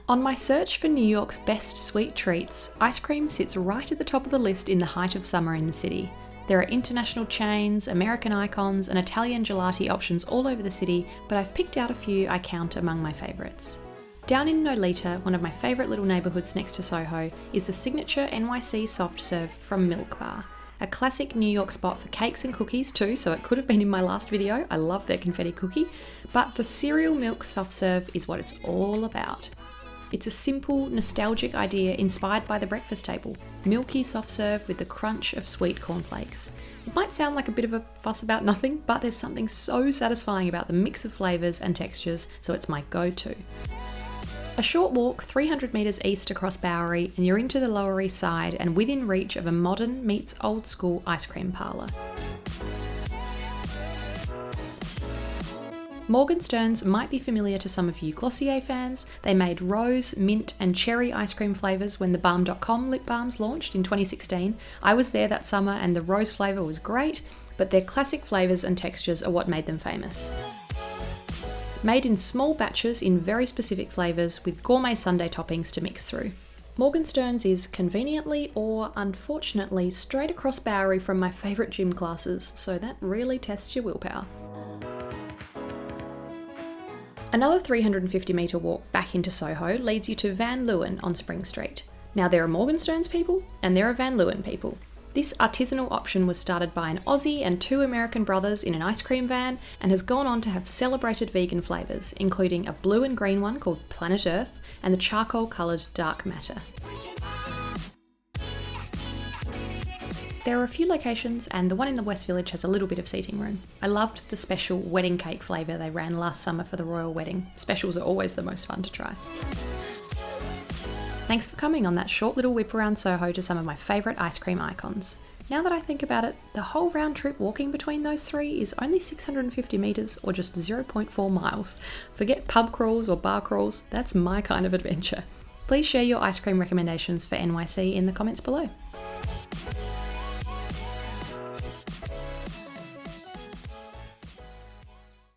On my search for New York's best sweet treats, ice cream sits right at the top of the list in the height of summer in the city. There are international chains, American icons, and Italian gelati options all over the city, but I've picked out a few I count among my favourites. Down in Nolita, one of my favourite little neighbourhoods next to Soho, is the signature NYC soft serve from Milk Bar. A classic New York spot for cakes and cookies too, so it could have been in my last video. I love their confetti cookie, but the cereal milk soft serve is what it's all about. It's a simple, nostalgic idea inspired by the breakfast table. Milky soft serve with the crunch of sweet cornflakes. It might sound like a bit of a fuss about nothing, but there's something so satisfying about the mix of flavours and textures, so it's my go-to. A short walk 300 metres east across Bowery and you're into the Lower East Side and within reach of a modern meets old school ice cream parlour. Morgensterns might be familiar to some of you Glossier fans. They made rose, mint and cherry ice cream flavours when the Balm.com lip balms launched in 2016. I was there that summer and the rose flavour was great, but their classic flavours and textures are what made them famous. Made in small batches in very specific flavours with gourmet sundae toppings to mix through. Morgenstern's is conveniently or unfortunately straight across Bowery from my favourite gym classes, so that really tests your willpower. Another 350 metre walk back into Soho leads you to Van Leeuwen on Spring Street. Now there are Morgenstern's people and there are Van Leeuwen people. This artisanal option was started by an Aussie and two American brothers in an ice cream van and has gone on to have celebrated vegan flavours, including a blue and green one called Planet Earth and the charcoal coloured Dark Matter. There are a few locations and the one in the West Village has a little bit of seating room. I loved the special wedding cake flavour they ran last summer for the royal wedding. Specials are always the most fun to try. Thanks for coming on that short little whip around Soho to some of my favourite ice cream icons. Now that I think about it, the whole round trip walking between those three is only 650 metres or just 0.4 miles. Forget pub crawls or bar crawls, that's my kind of adventure. Please share your ice cream recommendations for NYC in the comments below.